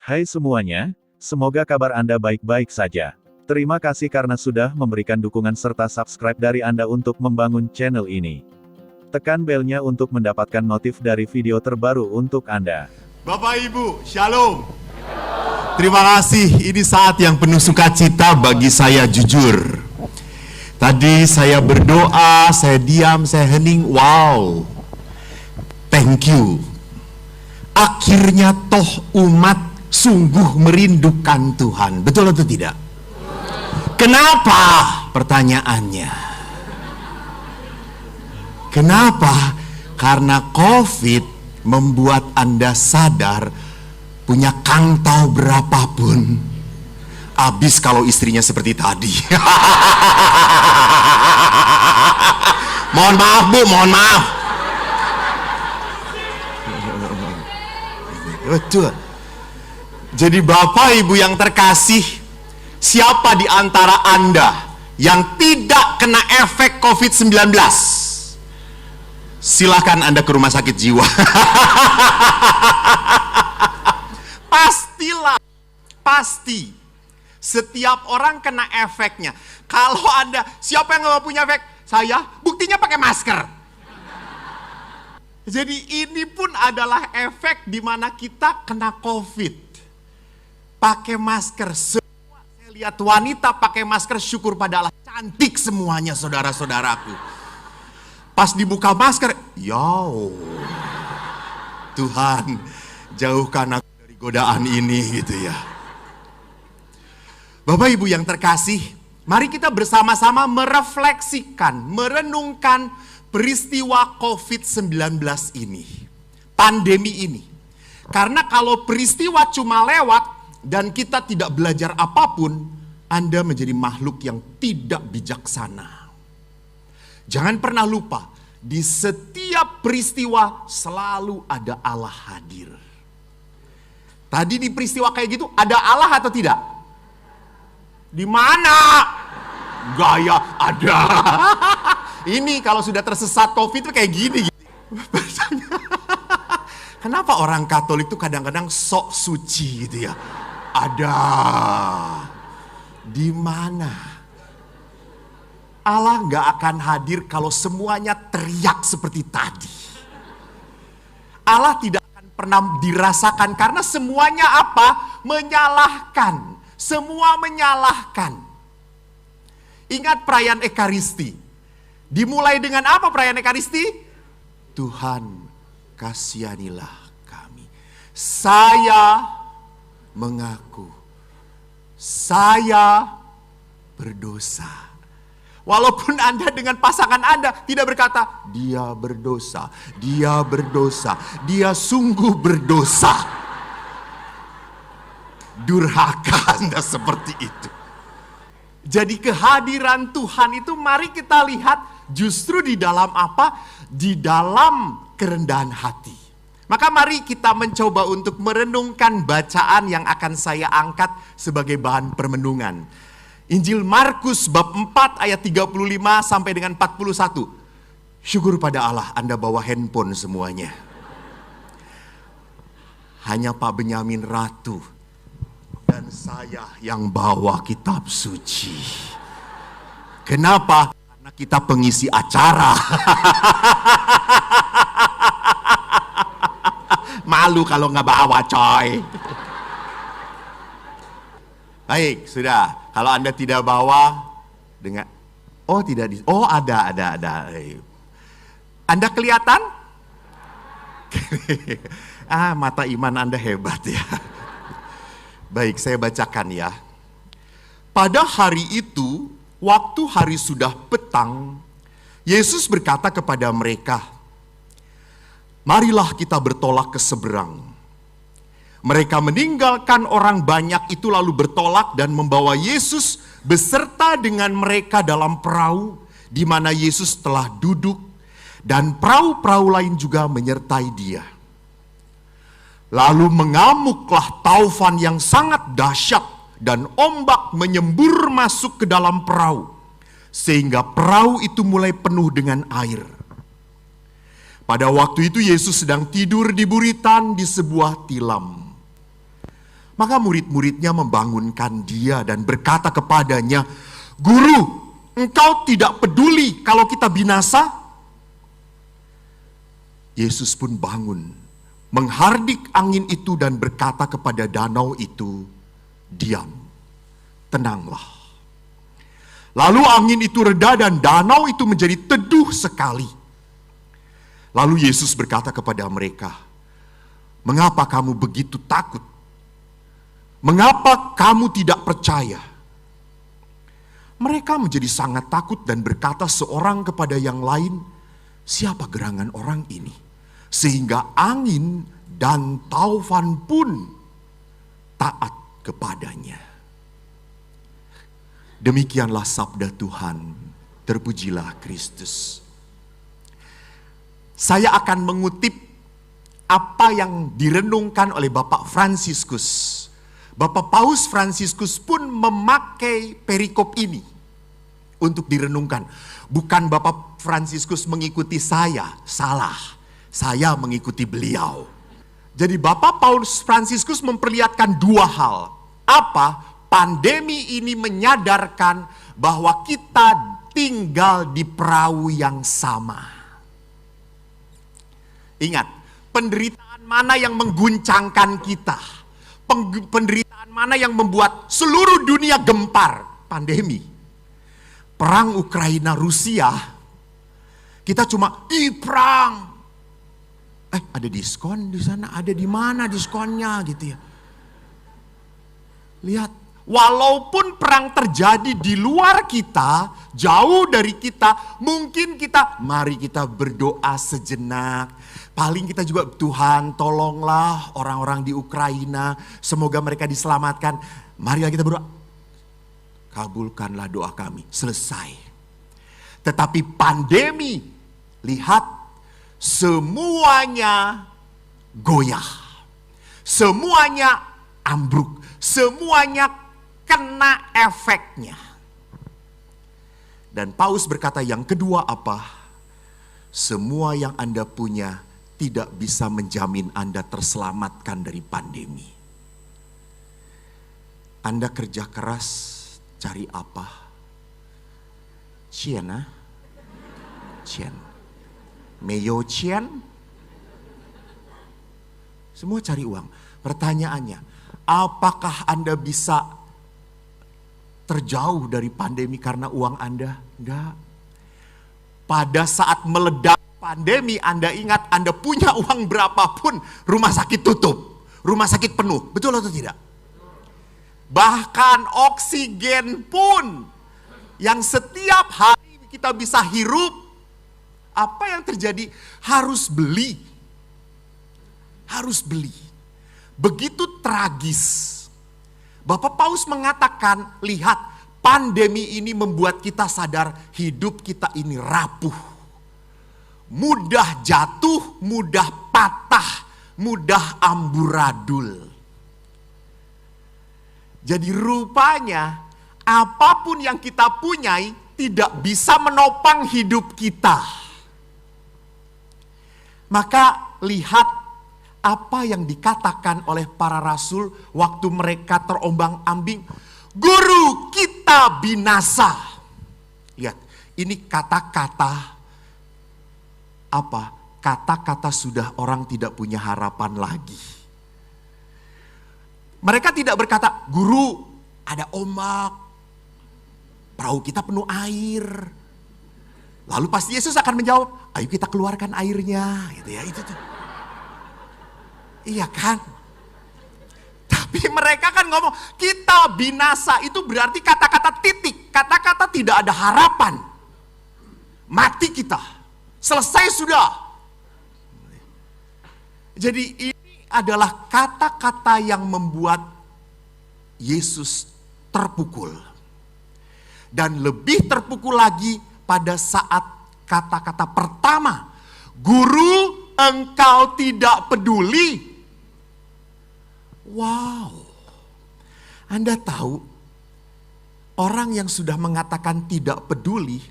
Hai semuanya, semoga kabar Anda baik-baik saja. Terima kasih karena sudah memberikan dukungan serta subscribe dari Anda untuk membangun channel ini. Tekan belnya untuk mendapatkan notif dari video terbaru untuk Anda. Bapak Ibu, Shalom. Terima kasih, ini saat yang penuh sukacita bagi saya jujur. Tadi saya berdoa, saya diam, saya hening, wow. Thank you. Akhirnya toh umat sungguh merindukan Tuhan. Betul atau tidak? Kenapa? Pertanyaannya. Kenapa? Karena COVID membuat Anda sadar punya kantau berapapun habis kalau istrinya seperti tadi. Mohon maaf Bu, mohon maaf. Betul. Jadi Bapak Ibu yang terkasih, siapa di antara Anda yang tidak kena efek COVID-19? Silakan Anda ke rumah sakit jiwa. Pastilah, pasti. Setiap orang kena efeknya. Kalau Anda, siapa yang nggak punya efek? Saya, buktinya pakai masker. Jadi ini pun adalah efek di mana kita kena COVID. Pakai masker, semua saya lihat wanita pakai masker, syukur pada Allah, cantik semuanya saudara-saudaraku. Pas dibuka masker, Tuhan, jauhkan aku dari godaan ini gitu ya. Bapak Ibu yang terkasih, mari kita bersama-sama merefleksikan, merenungkan peristiwa COVID-19 ini, pandemi ini. Karena kalau peristiwa cuma lewat dan kita tidak belajar apapun, Anda menjadi makhluk yang tidak bijaksana. Jangan pernah lupa, di setiap peristiwa selalu ada Allah hadir. Tadi di peristiwa kayak gitu, ada Allah atau tidak? Di mana? Gaya ada. Ini kalau sudah tersesat COVID itu kayak gini. Kenapa orang Katolik itu kadang-kadang sok suci gitu ya? Ada. Di mana? Allah nggak akan hadir kalau semuanya teriak seperti tadi. Allah tidak akan pernah dirasakan karena semuanya apa? Menyalahkan. Semua menyalahkan. Ingat perayaan Ekaristi. Dimulai dengan apa perayaan Ekaristi? Tuhan, kasihanilah kami. Saya mengaku saya berdosa. Walaupun Anda dengan pasangan Anda tidak berkata, dia berdosa, dia berdosa, dia sungguh berdosa. Durhaka Anda seperti itu. Jadi kehadiran Tuhan itu mari kita lihat justru di dalam apa? Di dalam kerendahan hati. Maka mari kita mencoba untuk merenungkan bacaan yang akan saya angkat sebagai bahan permenungan. Injil Markus bab 4 ayat 35 sampai dengan 41. Syukur pada Allah Anda bawa handphone semuanya. Hanya Pak Benyamin Ratu dan saya yang bawa kitab suci. Kenapa? Karena kita pengisi acara. Malu kalau nggak bawa coy. Baik, sudah. Kalau Anda tidak bawa dengan ada. Anda kelihatan? Mata iman Anda hebat ya. Baik, saya bacakan ya. Pada hari itu, waktu hari sudah petang, Yesus berkata kepada mereka, marilah kita bertolak ke seberang. Mereka meninggalkan orang banyak itu lalu bertolak dan membawa Yesus beserta dengan mereka dalam perahu di mana Yesus telah duduk dan perahu-perahu lain juga menyertai dia. Lalu mengamuklah taufan yang sangat dahsyat dan ombak menyembur masuk ke dalam perahu sehingga perahu itu mulai penuh dengan air. Pada waktu itu Yesus sedang tidur di buritan di sebuah tilam. Maka murid-muridnya membangunkan dia dan berkata kepadanya, "Guru, engkau tidak peduli kalau kita binasa?" Yesus pun bangun, menghardik angin itu dan berkata kepada danau itu, "Diam, tenanglah." Lalu angin itu reda dan danau itu menjadi teduh sekali. Lalu Yesus berkata kepada mereka, "Mengapa kamu begitu takut? Mengapa kamu tidak percaya?" Mereka menjadi sangat takut dan berkata seorang kepada yang lain, "Siapa gerangan orang ini, sehingga angin dan taufan pun taat kepadanya?" Demikianlah sabda Tuhan. Terpujilah Kristus. Saya akan mengutip apa yang direnungkan oleh Bapak Fransiskus. Bapak Paus Fransiskus pun memakai perikop ini untuk direnungkan. Bukan Bapak Fransiskus mengikuti saya, salah. Saya mengikuti beliau. Jadi Bapak Paus Fransiskus memperlihatkan dua hal. Apa? Pandemi ini menyadarkan bahwa kita tinggal di perahu yang sama. Ingat, penderitaan mana yang mengguncangkan kita? Penderitaan mana yang membuat seluruh dunia gempar? Pandemi. Perang Ukraina-Rusia, kita cuma, perang. Ada diskon di sana, ada di mana diskonnya gitu ya. Lihat, walaupun perang terjadi di luar kita, jauh dari kita, mungkin mari kita berdoa sejenak. Paling kita juga, Tuhan tolonglah orang-orang di Ukraina, semoga mereka diselamatkan. Marilah kita berdoa. Kabulkanlah doa kami. Selesai. Tetapi pandemi, lihat, semuanya goyah. Semuanya ambruk. Semuanya kena efeknya. Dan Paus berkata yang kedua apa? Semua yang Anda punya tidak bisa menjamin Anda terselamatkan dari pandemi. Anda kerja keras, cari apa? Cien, Cien. Meyo Cien. Semua cari uang. Pertanyaannya, apakah Anda bisa terjauh dari pandemi karena uang Anda? Enggak. Pada saat meledak pandemi, Anda ingat Anda punya uang berapapun, rumah sakit tutup, rumah sakit penuh. Betul atau tidak? Bahkan oksigen pun yang setiap hari kita bisa hirup, apa yang terjadi? Harus beli. Harus beli. Begitu tragis. Bapak Paus mengatakan, lihat, pandemi ini membuat kita sadar hidup kita ini rapuh. Mudah jatuh, mudah patah, mudah amburadul. Jadi rupanya apapun yang kita punyai tidak bisa menopang hidup kita. Maka lihat apa yang dikatakan oleh para rasul waktu mereka terombang-ambing. Guru, kita binasa. Lihat, ini kata-kata apa? Kata-kata sudah orang tidak punya harapan lagi. Mereka tidak berkata, guru, ada ombak, perahu kita penuh air. Lalu pasti Yesus akan menjawab, ayo kita keluarkan airnya, gitu ya, itu tuh. Iya kan? Tapi mereka kan ngomong, kita binasa, itu berarti kata-kata titik, kata-kata tidak ada harapan. Mati kita, selesai sudah. Jadi ini adalah kata-kata yang membuat Yesus terpukul. Dan lebih terpukul lagi pada saat kata-kata pertama, guru, engkau tidak peduli. Wow, Anda tahu, orang yang sudah mengatakan tidak peduli,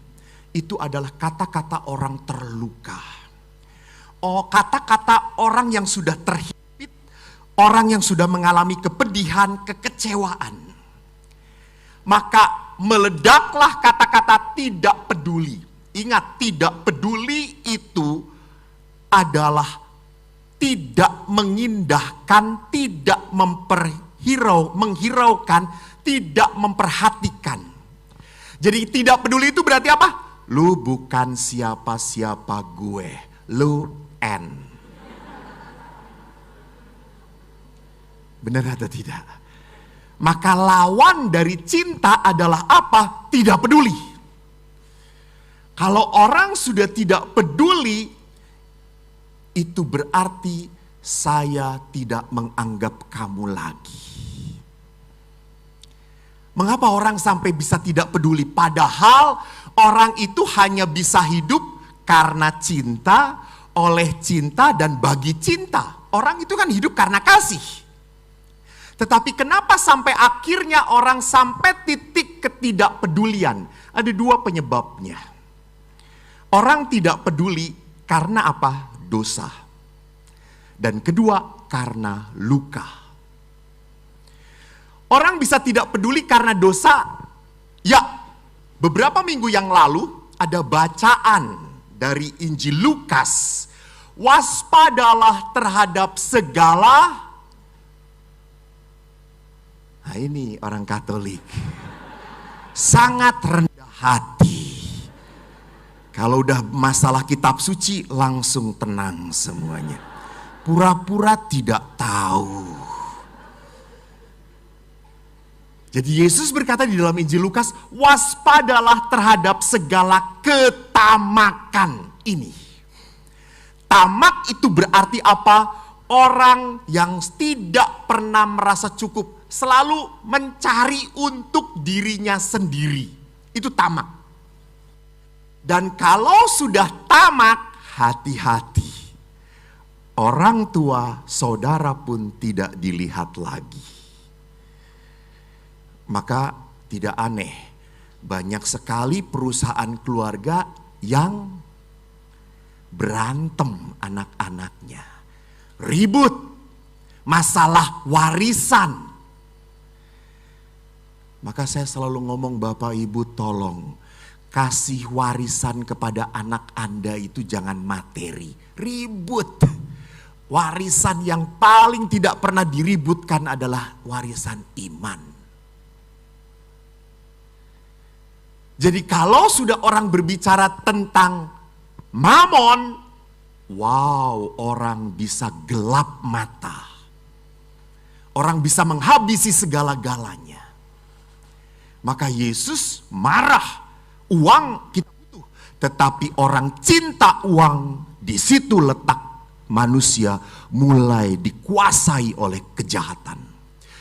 itu adalah kata-kata orang terluka. Oh, kata-kata orang yang sudah terhimpit, orang yang sudah mengalami kepedihan, kekecewaan, maka meledaklah kata-kata tidak peduli. Ingat, tidak peduli itu adalah tidak mengindahkan, tidak menghiraukan, tidak memperhatikan. Jadi tidak peduli itu berarti apa? Lu bukan siapa-siapa gue, lu N. Benar atau tidak? Maka lawan dari cinta adalah apa? Tidak peduli. Kalau orang sudah tidak peduli, itu berarti saya tidak menganggap kamu lagi. Mengapa orang sampai bisa tidak peduli? Padahal orang itu hanya bisa hidup karena cinta, oleh cinta, dan bagi cinta. Orang itu kan hidup karena kasih. Tetapi kenapa sampai akhirnya orang sampai titik ketidakpedulian? Ada dua penyebabnya. Orang tidak peduli karena apa? Dosa. Dan kedua, karena luka. Orang bisa tidak peduli karena dosa. Ya, beberapa minggu yang lalu ada bacaan dari Injil Lukas. Waspadalah terhadap segala. Nah, ini orang Katolik. Sangat rendah hati. Kalau udah masalah kitab suci langsung tenang semuanya. Pura-pura tidak tahu. Jadi Yesus berkata di dalam Injil Lukas, waspadalah terhadap segala ketamakan ini. Tamak itu berarti apa? Orang yang tidak pernah merasa cukup, selalu mencari untuk dirinya sendiri. Itu tamak. Dan kalau sudah tamak, hati-hati. Orang tua, saudara pun tidak dilihat lagi. Maka tidak aneh, banyak sekali perusahaan keluarga yang berantem anak-anaknya. Ribut, masalah warisan. Maka saya selalu ngomong, Bapak Ibu tolong, kasih warisan kepada anak Anda itu jangan materi. Ribut. Warisan yang paling tidak pernah diributkan adalah warisan iman. Jadi kalau sudah orang berbicara tentang mamon, wow, orang bisa gelap mata. Orang bisa menghabisi segala-galanya. Maka Yesus marah, uang kita butuh. Tetapi orang cinta uang, di situ letak manusia mulai dikuasai oleh kejahatan.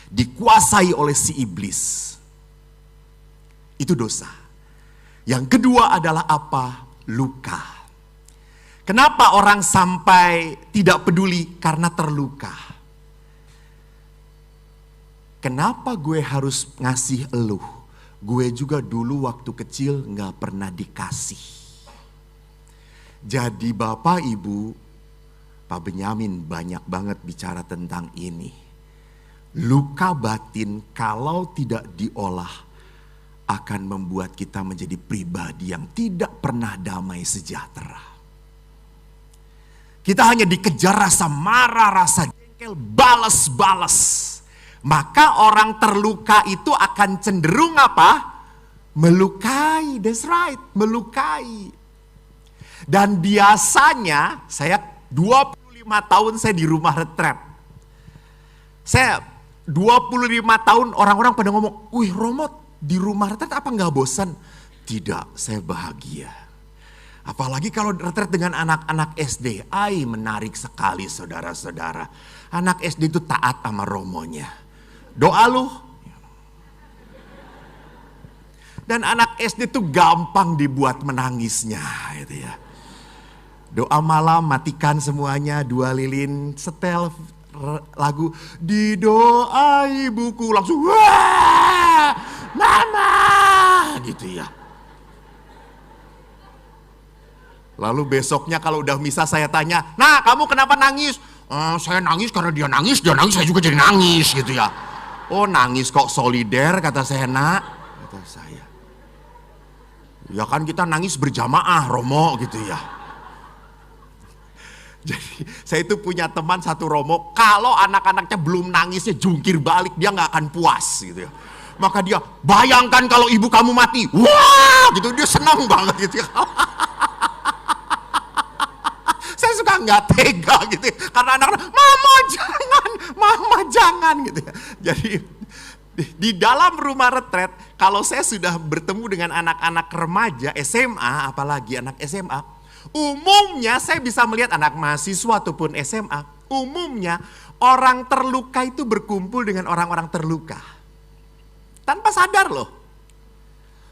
Dikuasai oleh si iblis. Itu dosa. Yang kedua adalah apa? Luka. Kenapa orang sampai tidak peduli? Karena terluka. Kenapa gue harus ngasih eluh? Gue juga dulu waktu kecil gak pernah dikasih. Jadi Bapak Ibu, Pak Benyamin banyak banget bicara tentang ini. Luka batin kalau tidak diolah akan membuat kita menjadi pribadi yang tidak pernah damai sejahtera. Kita hanya dikejar rasa marah, rasa jengkel, balas-balas. Maka orang terluka itu akan cenderung apa? Melukai, that's right, melukai. Dan biasanya, saya 25 tahun saya di rumah retret. Saya 25 tahun orang-orang pada ngomong, wih Romo, di rumah retret apa nggak bosan? Tidak, saya bahagia. Apalagi kalau retret dengan anak-anak SD. Menarik sekali saudara-saudara. Anak SD itu taat sama romonya. Doa lu. Dan anak SD itu gampang dibuat menangisnya. Gitu ya. Doa malam, matikan semuanya, 2 lilin, setel lagu. Di doa ibuku langsung, wah! Mama, gitu ya. Lalu besoknya kalau udah misa saya tanya, nah kamu kenapa nangis? Saya nangis karena dia nangis saya juga jadi nangis gitu ya. Oh nangis kok solider kata Sehena, kata saya. Ya kan kita nangis berjamaah Romo gitu ya. Jadi saya itu punya teman satu Romo, kalau anak-anaknya belum nangisnya jungkir balik dia nggak akan puas gitu ya. Maka dia bayangkan kalau ibu kamu mati, wah gitu dia senang banget gitu ya. Saya suka nggak tega gitu ya. Karena anak-anak, mama jangan gitu ya. Jadi di dalam rumah retret, kalau saya sudah bertemu dengan anak-anak remaja SMA, apalagi anak SMA, umumnya saya bisa melihat anak mahasiswa ataupun SMA, umumnya orang terluka itu berkumpul dengan orang-orang terluka. Tanpa sadar loh.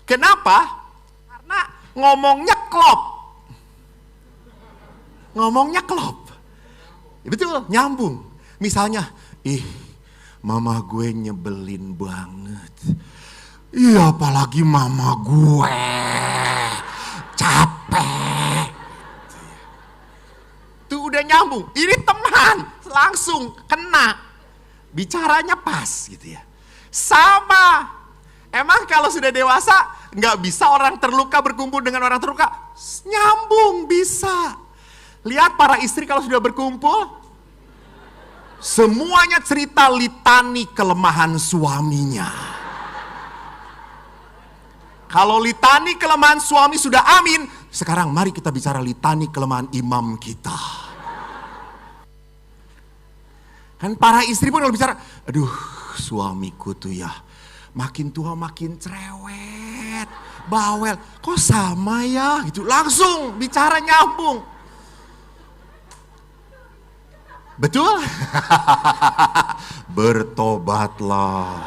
Kenapa? Karena ngomongnya klop. Betul, nyambung. Misalnya, mama gue nyebelin banget. Iya, apalagi mama gue capek. Itu udah nyambung. Ini teman, langsung kena. Bicaranya pas gitu ya. Sama. Emang kalau sudah dewasa, nggak bisa orang terluka berkumpul dengan orang terluka? Nyambung, bisa. Lihat para istri kalau sudah berkumpul, semuanya cerita litani kelemahan suaminya. Kalau litani kelemahan suami sudah amin, sekarang mari kita bicara litani kelemahan imam kita. Kan para istri pun kalau bicara, aduh suamiku tuh ya, makin tua makin cerewet, bawel, kok sama ya gitu, langsung bicara nyambung. Betul? Bertobatlah.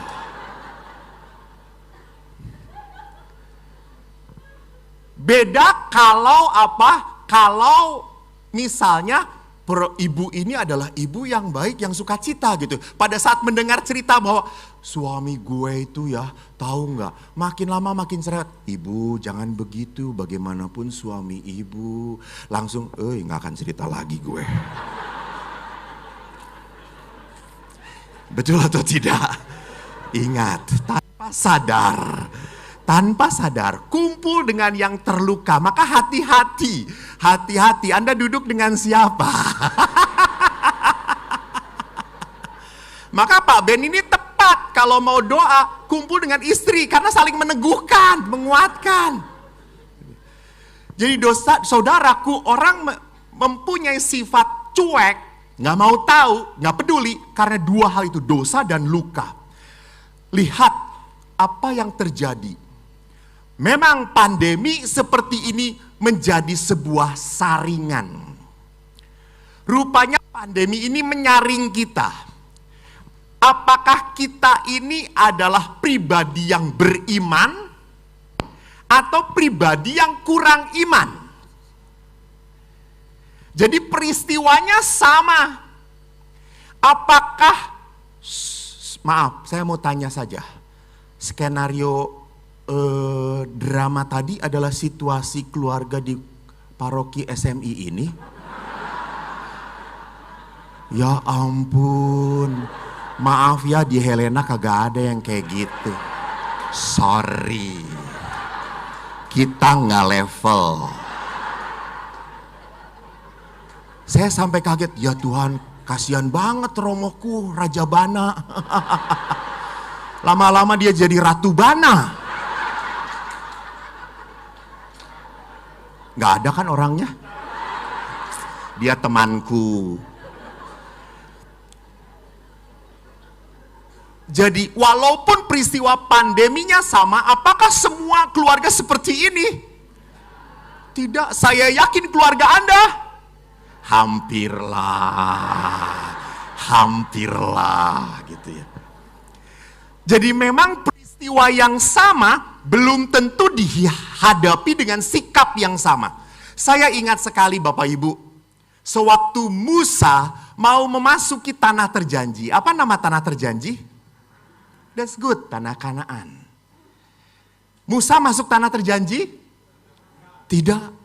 Beda kalau apa? Kalau misalnya ibu ini adalah ibu yang baik, yang sukacita gitu. Pada saat mendengar cerita bahwa suami gue itu ya, tahu nggak? Makin lama makin cerewet. Ibu jangan begitu, bagaimanapun suami ibu. Langsung, nggak akan cerita lagi gue. Betul atau tidak? Ingat, tanpa sadar, kumpul dengan yang terluka. Maka hati-hati, Anda duduk dengan siapa? Maka Pak Ben ini tepat kalau mau doa, kumpul dengan istri, karena saling meneguhkan, menguatkan. Jadi saudaraku, orang mempunyai sifat cuek, nggak mau tahu, nggak peduli, karena dua hal itu, dosa dan luka. Lihat apa yang terjadi. Memang pandemi seperti ini menjadi sebuah saringan. Rupanya pandemi ini menyaring kita. Apakah kita ini adalah pribadi yang beriman atau pribadi yang kurang iman? Jadi peristiwanya sama. Apakah, maaf saya mau tanya saja, skenario drama tadi adalah situasi keluarga di paroki SMI ini? Ya ampun, maaf ya di Helena kagak ada yang kayak gitu. Sorry, kita nggak level. Saya sampai kaget, ya Tuhan kasihan banget Romoku, Raja Bana. Lama-lama dia jadi Ratu Bana. Gak ada kan orangnya? Dia temanku. Jadi walaupun peristiwa pandeminya sama, apakah semua keluarga seperti ini? Tidak, saya yakin keluarga Anda hampirlah gitu ya. Jadi memang peristiwa yang sama belum tentu dihadapi dengan sikap yang sama. Saya ingat sekali Bapak Ibu, sewaktu Musa mau memasuki tanah terjanji. Apa nama tanah terjanji? That's good, tanah Kanaan. Musa masuk tanah terjanji? Tidak.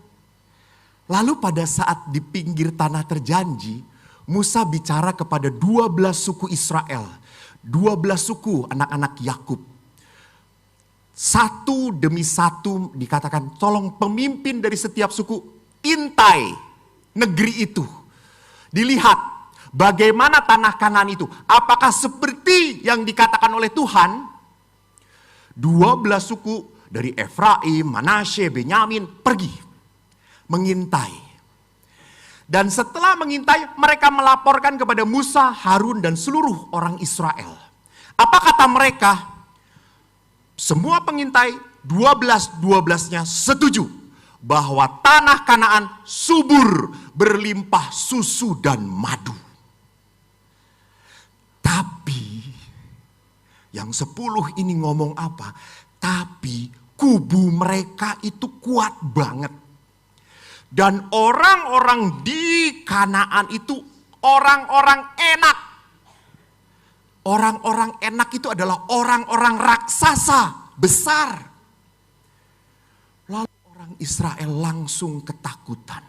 Lalu pada saat di pinggir tanah terjanji, Musa bicara kepada 12 suku Israel. 12 suku anak-anak Yakub. Satu demi satu dikatakan, tolong pemimpin dari setiap suku intai negeri itu. Dilihat bagaimana tanah Kanaan itu. Apakah seperti yang dikatakan oleh Tuhan? 12 suku dari Efraim, Manasye, Benyamin pergi mengintai. Dan setelah mengintai, mereka melaporkan kepada Musa, Harun, dan seluruh orang Israel. Apa kata mereka? Semua pengintai 12-12-nya setuju bahwa tanah Kanaan subur, berlimpah susu dan madu. Tapi yang 10 ini ngomong apa? Tapi kubu mereka itu kuat banget. Dan orang-orang di Kanaan itu orang-orang enak. Orang-orang enak itu adalah orang-orang raksasa besar. Lalu orang Israel langsung ketakutan.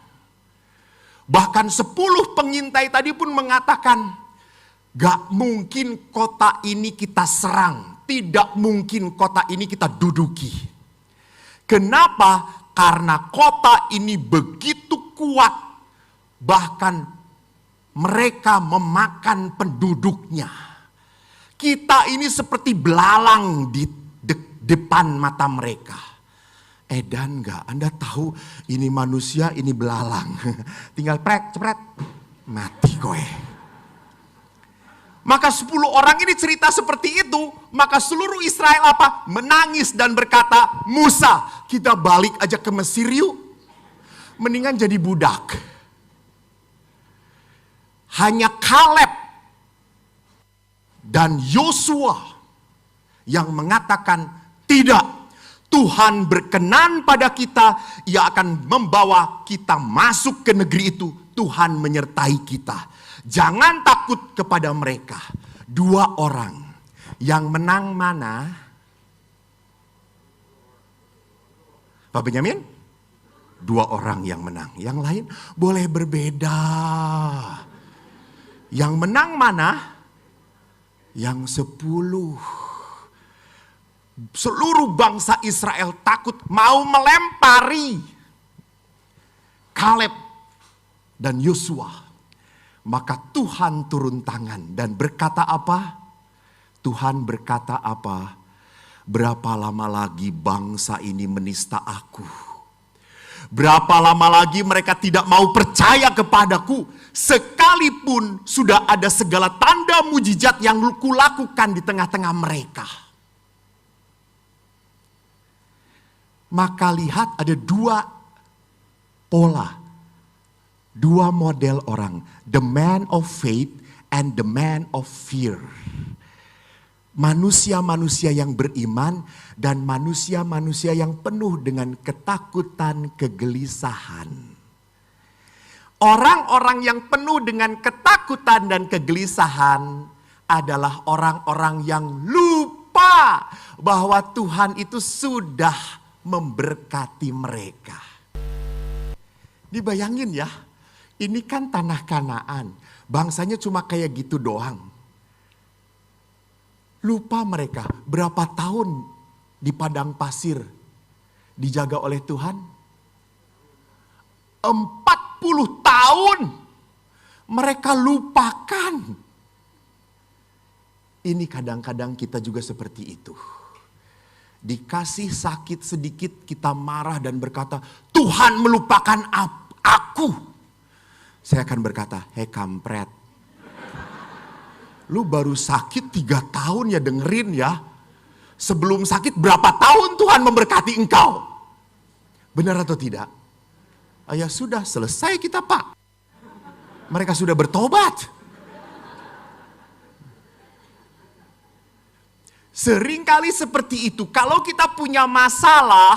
Bahkan 10 pengintai tadi pun mengatakan, gak mungkin kota ini kita serang. Tidak mungkin kota ini kita duduki. Kenapa? Karena kota ini begitu kuat. Bahkan mereka memakan penduduknya. Kita ini seperti belalang di depan mata mereka. Edan gak? Anda tahu ini manusia, ini belalang. Tinggal cepret, mati kowe. Maka 10 orang ini cerita seperti itu. Maka seluruh Israel apa? Menangis dan berkata, Musa, kita balik aja ke Mesir yuk. Mendingan jadi budak. Hanya Kaleb dan Yosua yang mengatakan tidak. Tuhan berkenan pada kita, Ia akan membawa kita masuk ke negeri itu. Tuhan menyertai kita. Jangan takut kepada mereka. 2 orang. Yang menang mana? Pak Benyamin? 2 orang yang menang. Yang lain boleh berbeda. Yang menang mana? Yang 10. Seluruh bangsa Israel takut mau melempari Kaleb dan Yosua. Maka Tuhan turun tangan dan berkata apa? Tuhan berkata apa? Berapa lama lagi bangsa ini menista aku? Berapa lama lagi mereka tidak mau percaya kepadaku? Sekalipun sudah ada segala tanda mujizat yang kulakukan di tengah-tengah mereka. Maka lihat ada 2 pola. 2 model orang. The man of faith and the man of fear. Manusia-manusia yang beriman dan manusia-manusia yang penuh dengan ketakutan, kegelisahan. Orang-orang yang penuh dengan ketakutan dan kegelisahan adalah orang-orang yang lupa bahwa Tuhan itu sudah memberkati mereka. Dibayangin ya, ini kan tanah Kanaan. Bangsanya cuma kayak gitu doang. Lupa mereka berapa tahun di padang pasir dijaga oleh Tuhan? 40 tahun mereka lupakan. Ini kadang-kadang kita juga seperti itu. Dikasih sakit sedikit kita marah dan berkata, Tuhan melupakan aku. Saya akan berkata, hei kampret. Lu baru sakit 3 tahun ya, dengerin ya. Sebelum sakit berapa tahun Tuhan memberkati engkau? Benar atau tidak? Ya sudah, selesai kita Pak. Mereka sudah bertobat. Seringkali seperti itu. Kalau kita punya masalah,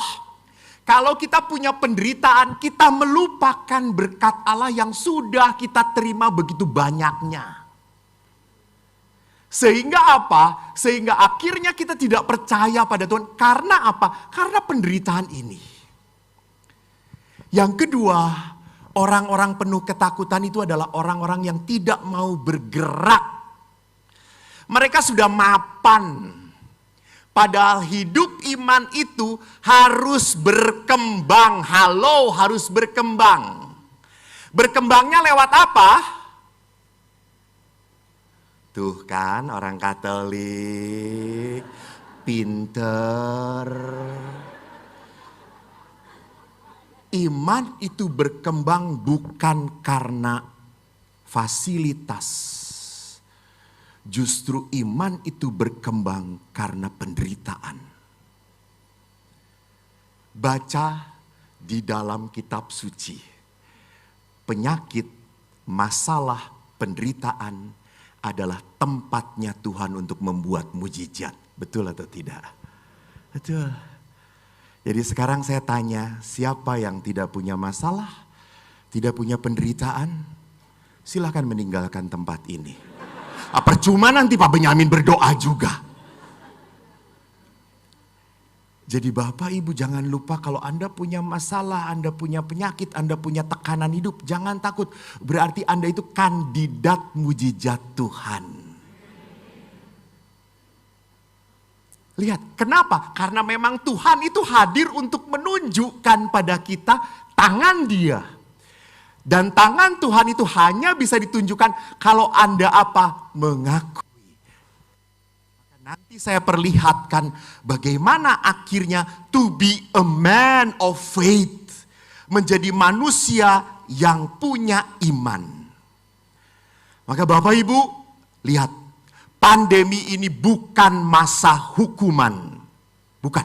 kalau kita punya penderitaan, kita melupakan berkat Allah yang sudah kita terima begitu banyaknya. Sehingga apa? Sehingga akhirnya kita tidak percaya pada Tuhan. Karena apa? Karena penderitaan ini. Yang kedua, Orang-orang penuh ketakutan itu adalah orang-orang yang tidak mau bergerak. Mereka sudah mapan. Padahal hidup iman itu harus berkembang. Halo, harus berkembang. Berkembangnya lewat apa? Tuh kan orang Katolik, pinter. Iman itu berkembang bukan karena fasilitas. Justru iman itu berkembang karena penderitaan. Baca di dalam kitab suci. Penyakit, masalah, penderitaan adalah tempatnya Tuhan untuk membuat mujizat. Betul atau tidak? Betul. Jadi sekarang saya tanya, siapa yang tidak punya masalah, tidak punya penderitaan, silahkan meninggalkan tempat ini. Percuma nanti Pak Benyamin berdoa juga. Jadi Bapak Ibu jangan lupa kalau Anda punya masalah, Anda punya penyakit, Anda punya tekanan hidup, jangan takut. Berarti Anda itu kandidat mujizat Tuhan. Lihat, kenapa? Karena memang Tuhan itu hadir untuk menunjukkan pada kita tangan Dia. Dan tangan Tuhan itu hanya bisa ditunjukkan kalau Anda apa? Mengakui. Maka nanti saya perlihatkan bagaimana akhirnya to be a man of faith. Menjadi manusia yang punya iman. Maka Bapak Ibu, lihat. Pandemi ini bukan masa hukuman. Bukan.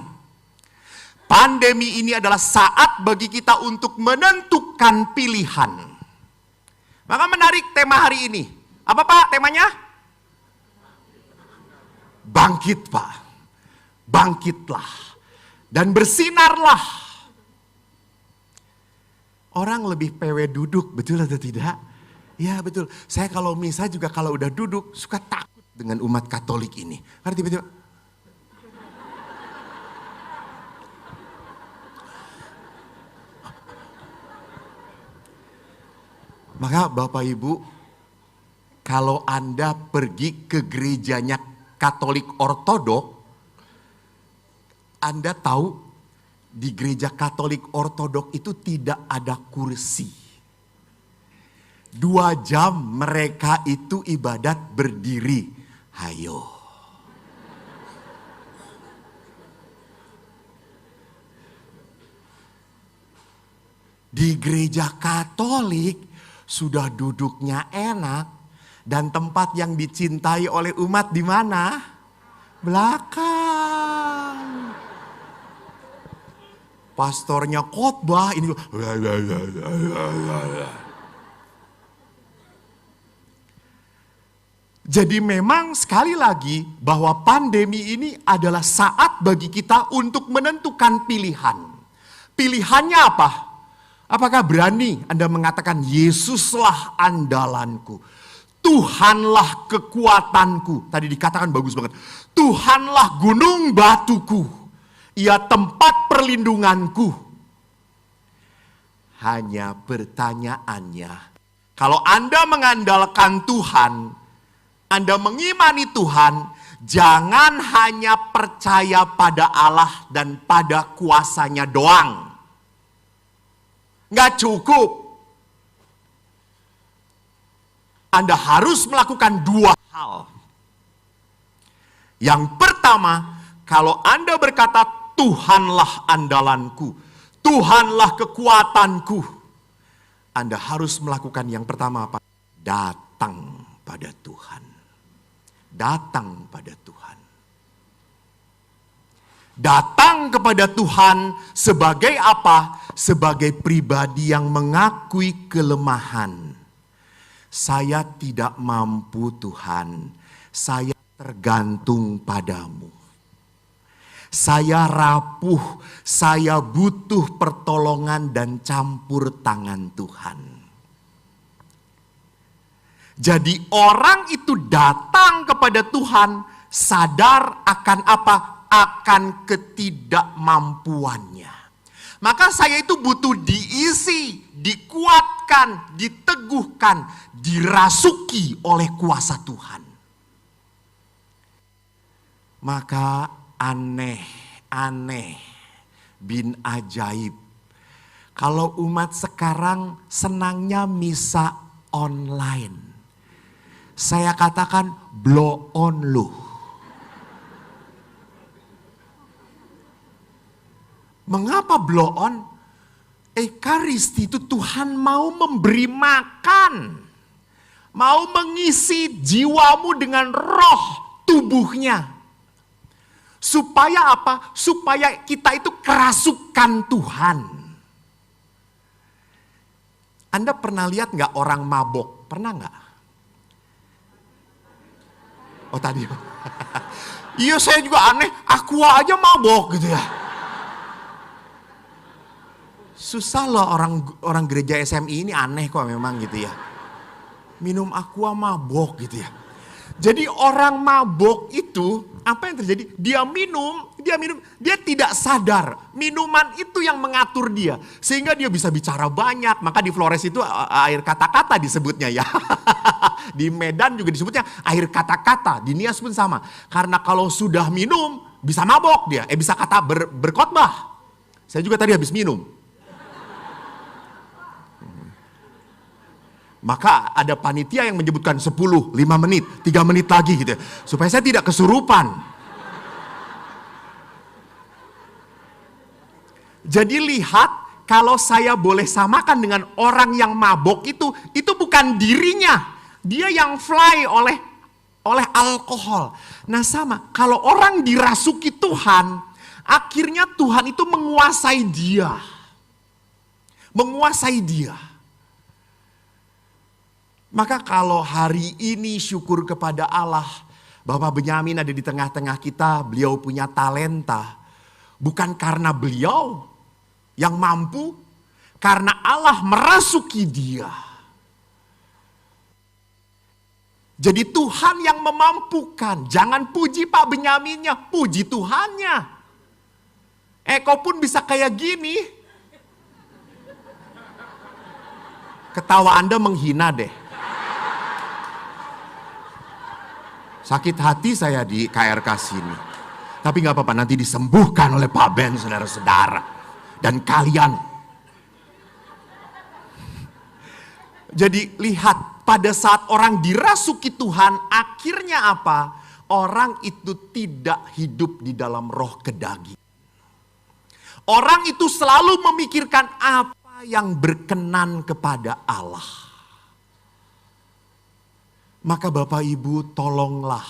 Pandemi ini adalah saat bagi kita untuk menentukan pilihan. Maka menarik tema hari ini. Apa Pak temanya? Bangkit Pak. Bangkitlah. Dan bersinarlah. Orang lebih PW duduk, betul atau tidak? Ya betul. Saya kalau misa juga kalau udah duduk suka takut dengan umat Katolik ini. Karena tiba-tiba maka Bapak Ibu, kalau Anda pergi ke gerejanya Katolik Ortodok, Anda tahu di gereja Katolik Ortodok itu tidak ada kursi. 2 jam mereka itu ibadat berdiri. Hayo. Di gereja Katolik sudah duduknya enak dan tempat yang dicintai oleh umat di mana? Belakang. Pastornya khotbah ini. Jadi memang sekali lagi bahwa pandemi ini adalah saat bagi kita untuk menentukan pilihan. Pilihannya apa? Apakah berani Anda mengatakan Yesuslah andalanku, Tuhanlah kekuatanku. Tadi dikatakan bagus banget. Tuhanlah gunung batuku, Ia tempat perlindunganku. Hanya pertanyaannya, kalau Anda mengandalkan Tuhan, Anda mengimani Tuhan, jangan hanya percaya pada Allah dan pada kuasanya doang. Nggak cukup. Anda harus melakukan 2 hal. Yang pertama, kalau Anda berkata, Tuhanlah andalanku, Tuhanlah kekuatanku, Anda harus melakukan yang pertama apa? Datang pada Tuhan. Datang pada Tuhan. Datang kepada Tuhan sebagai apa? Sebagai pribadi yang mengakui kelemahan. Saya tidak mampu Tuhan, saya tergantung padamu. Saya rapuh, saya butuh pertolongan dan campur tangan Tuhan. Jadi orang itu datang kepada Tuhan sadar akan apa? Akan ketidakmampuannya. Maka saya itu butuh diisi, dikuatkan, diteguhkan, dirasuki oleh kuasa Tuhan. Maka aneh bin ajaib. Kalau umat sekarang senangnya misa online. Saya katakan blow on lu. Mengapa blow on? Ekaristi itu Tuhan mau memberi makan. Mau mengisi jiwamu dengan roh tubuhnya. Supaya apa? Supaya kita itu kerasukan Tuhan. Anda pernah lihat nggak orang mabok? Pernah nggak? Oh tadi. Iya saya juga aneh. Aqua aja mabok gitu ya. Susah loh orang gereja SMI ini aneh kok memang gitu ya. Minum aqua mabok gitu ya. Jadi orang mabok itu apa yang terjadi? Dia minum, dia tidak sadar. Minuman itu yang mengatur dia. Sehingga dia bisa bicara banyak. Maka di Flores itu air kata-kata disebutnya ya. Di Medan juga disebutnya air kata-kata. Di Nias pun sama. Karena kalau sudah minum bisa mabok dia. Bisa kata berkhotbah. Saya juga tadi habis minum. Maka ada panitia yang menyebutkan 10, 5 menit, 3 menit lagi gitu. Supaya saya tidak kesurupan. Jadi lihat, kalau saya boleh samakan dengan orang yang mabok itu bukan dirinya. Dia yang fly oleh alkohol. Nah sama, kalau orang dirasuki Tuhan, akhirnya Tuhan itu menguasai dia. Menguasai dia. Maka kalau hari ini syukur kepada Allah, Bapak Benyamin ada di tengah-tengah kita, beliau punya talenta. Bukan karena beliau yang mampu, karena Allah merasuki dia. Jadi Tuhan yang memampukan, jangan puji Pak Benyaminnya, puji Tuhannya. Eko pun bisa kayak gini. Ketawa Anda menghina deh. Sakit hati saya di KRK sini. Tapi gak apa-apa, nanti disembuhkan oleh Pak Ben, saudara-saudara. Dan kalian. Jadi lihat, pada saat orang dirasuki Tuhan, akhirnya apa? Orang itu tidak hidup di dalam roh kedaging. Orang itu selalu memikirkan apa yang berkenan kepada Allah. Maka Bapak Ibu tolonglah.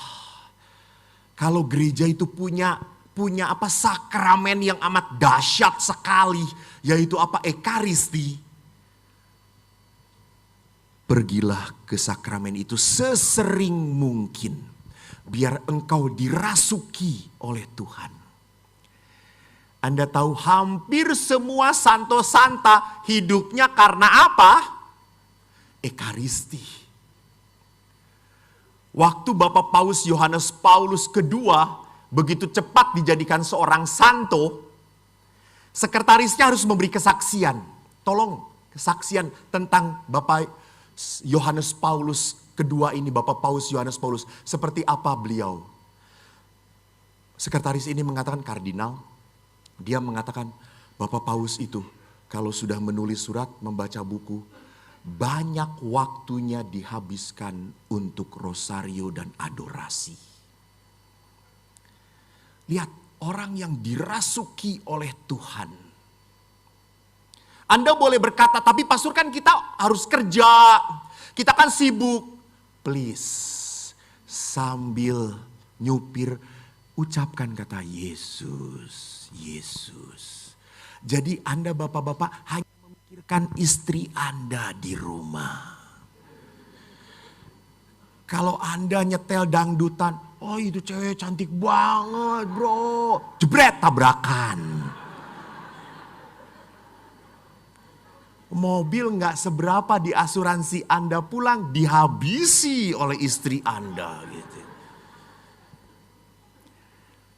Kalau gereja itu punya apa sakramen yang amat dahsyat sekali, yaitu apa? Ekaristi. Pergilah ke sakramen itu sesering mungkin, biar engkau dirasuki oleh Tuhan. Anda tahu hampir semua santo santa hidupnya karena apa? Ekaristi. Waktu Bapak Paus Yohanes Paulus kedua begitu cepat dijadikan seorang santo, sekretarisnya harus memberi kesaksian. Tolong kesaksian tentang Bapak Yohanes Paulus kedua ini, Bapak Paus Yohanes Paulus, seperti apa beliau. Sekretaris ini mengatakan, kardinal, dia mengatakan Bapak Paus itu kalau sudah menulis surat, membaca buku, banyak waktunya dihabiskan untuk rosario dan adorasi. Lihat, orang yang dirasuki oleh Tuhan. Anda boleh berkata, tapi pastor kan kita harus kerja. Kita kan sibuk. Please, sambil nyupir, ucapkan kata Yesus, Yesus. Jadi Anda bapak-bapak hanya memikirkan istri Anda di rumah. Kalau Anda nyetel dangdutan, oh itu cewek cantik banget bro. Jebret, tabrakan. Mobil gak seberapa di asuransi Anda pulang, dihabisi oleh istri Anda gitu.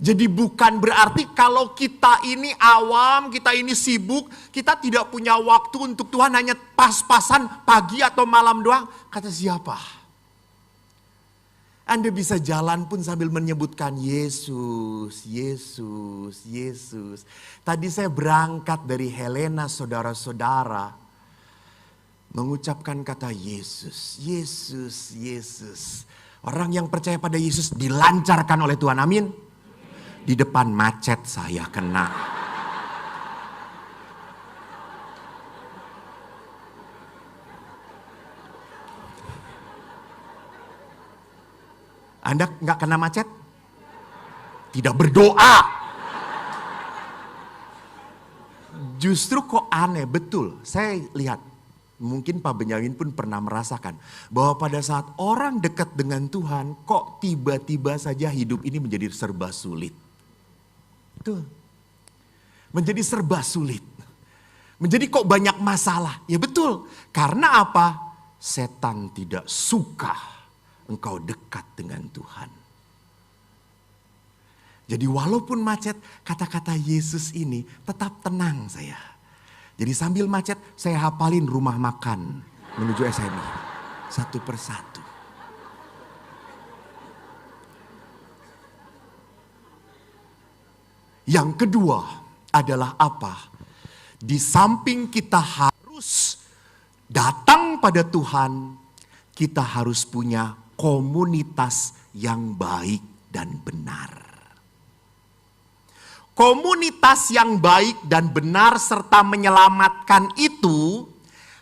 Jadi bukan berarti kalau kita ini awam, kita ini sibuk, kita tidak punya waktu untuk Tuhan, hanya pas-pasan pagi atau malam doang. Kata siapa? Anda bisa jalan pun sambil menyebutkan Yesus, Yesus, Yesus. Tadi saya berangkat dari Helena, saudara-saudara, mengucapkan kata Yesus, Yesus, Yesus. Orang yang percaya pada Yesus dilancarkan oleh Tuhan, amin. Di depan macet saya kena. Anda nggak kena macet? Tidak berdoa. Justru kok aneh, betul. Saya lihat, mungkin Pak Benyamin pun pernah merasakan bahwa pada saat orang dekat dengan Tuhan, kok tiba-tiba saja hidup ini menjadi serba sulit. Betul. Menjadi serba sulit. Menjadi kok banyak masalah. Ya betul. Karena apa? Setan tidak suka engkau dekat dengan Tuhan. Jadi walaupun macet, kata-kata Yesus ini tetap tenang saya. Jadi sambil macet, saya hafalin rumah makan menuju SMI. Satu persatu. Yang kedua adalah apa? Di samping kita harus datang pada Tuhan, kita harus punya komunitas yang baik dan benar. Komunitas yang baik dan benar serta menyelamatkan itu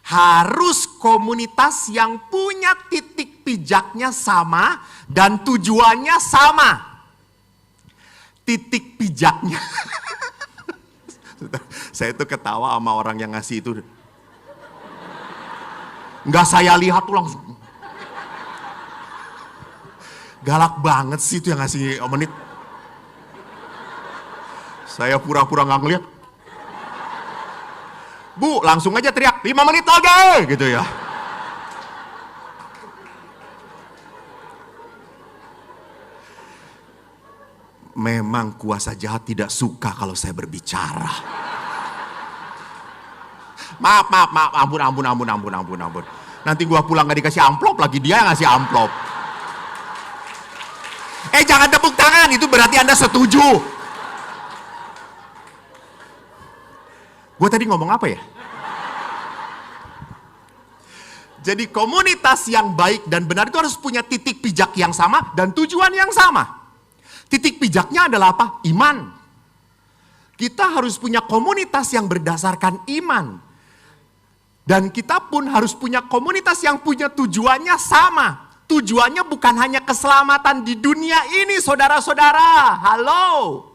harus komunitas yang punya titik pijaknya sama dan tujuannya sama. Titik pijaknya. Saya tuh ketawa sama orang yang ngasih itu. Nggak saya lihat tuh langsung. Galak banget sih itu yang ngasih menit. Saya pura-pura nggak ngeliat. Bu, langsung aja teriak, 5 menit lagi, gitu ya. Memang kuasa jahat tidak suka kalau saya berbicara. Maaf, ampun. Nanti gua pulang gak dikasih amplop lagi, dia yang ngasih amplop. Jangan tepuk tangan, itu berarti Anda setuju. Gue tadi ngomong apa ya? Jadi komunitas yang baik dan benar itu harus punya titik pijak yang sama dan tujuan yang sama. Titik pijaknya adalah apa? Iman. Kita harus punya komunitas yang berdasarkan iman. Dan kita pun harus punya komunitas yang punya tujuannya sama. Tujuannya bukan hanya keselamatan di dunia ini, saudara-saudara. Halo.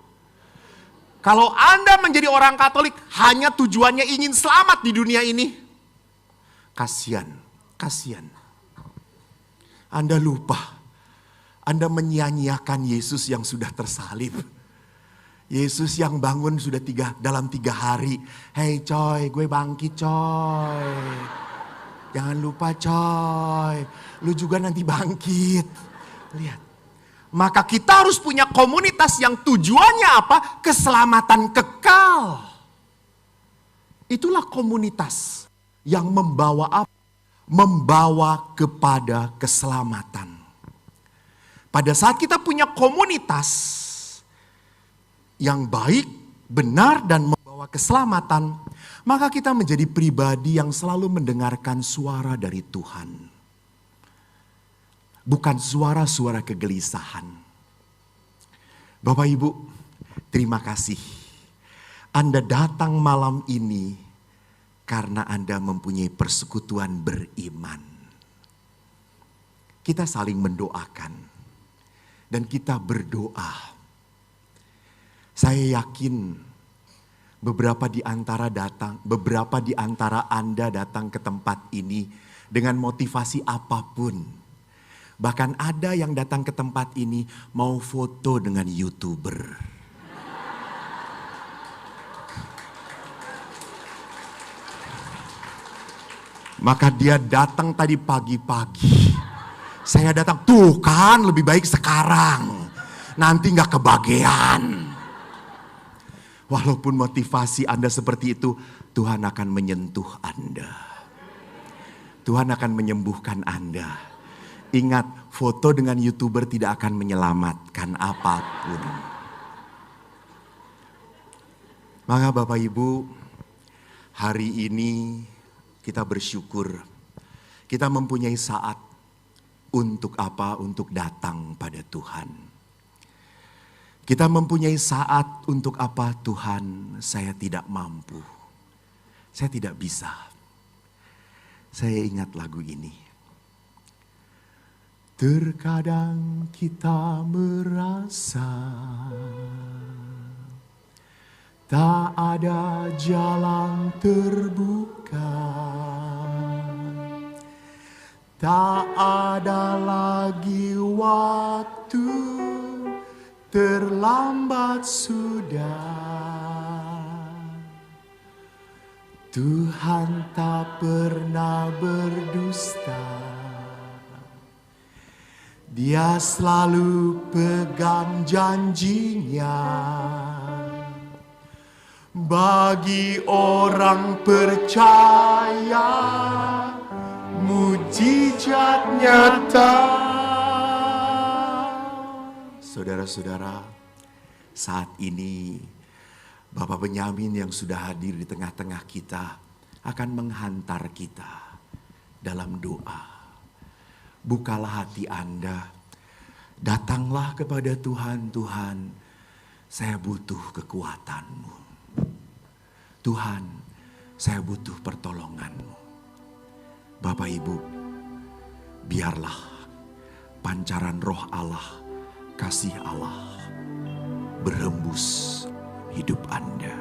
Kalau Anda menjadi orang Katolik, hanya tujuannya ingin selamat di dunia ini. Kasian. Anda lupa. Anda menyia-nyiakan Yesus yang sudah tersalib. Yesus yang bangun sudah dalam 3 hari. Hei coy, gue bangkit coy. Jangan lupa coy. Lu juga nanti bangkit. Lihat. Maka kita harus punya komunitas yang tujuannya apa? Keselamatan kekal. Itulah komunitas yang membawa apa? Membawa kepada keselamatan. Pada saat kita punya komunitas yang baik, benar, dan membawa keselamatan, maka kita menjadi pribadi yang selalu mendengarkan suara dari Tuhan. Bukan suara-suara kegelisahan. Bapak Ibu, terima kasih. Anda datang malam ini karena Anda mempunyai persekutuan beriman. Kita saling mendoakan. Dan kita berdoa. Saya yakin beberapa di antara Anda datang ke tempat ini dengan motivasi apapun. Bahkan ada yang datang ke tempat ini mau foto dengan YouTuber. Maka dia datang tadi pagi-pagi. Saya datang, tuh kan lebih baik sekarang. nanti nggak kebagian. Walaupun motivasi Anda seperti itu, Tuhan akan menyentuh Anda. Tuhan akan menyembuhkan Anda. Ingat, foto dengan YouTuber tidak akan menyelamatkan apapun. Maka Bapak Ibu, hari ini kita bersyukur. Kita mempunyai saat untuk apa? Untuk datang pada Tuhan. Kita mempunyai saat untuk apa? Tuhan, saya tidak mampu. Saya tidak bisa. Saya ingat lagu ini. Terkadang kita merasa tak ada jalan terbuka. Tak ada lagi waktu, terlambat sudah. Tuhan tak pernah berdusta. Dia selalu pegang janjinya. Bagi orang percaya, mujizat nyata. Saudara-saudara, saat ini Bapak Benyamin yang sudah hadir di tengah-tengah kita akan menghantar kita dalam doa. Bukalah hati Anda, datanglah kepada Tuhan. Tuhan, saya butuh kekuatan-Mu. Tuhan, saya butuh pertolongan-Mu. Bapak Ibu, biarlah pancaran roh Allah, kasih Allah berhembus hidup Anda.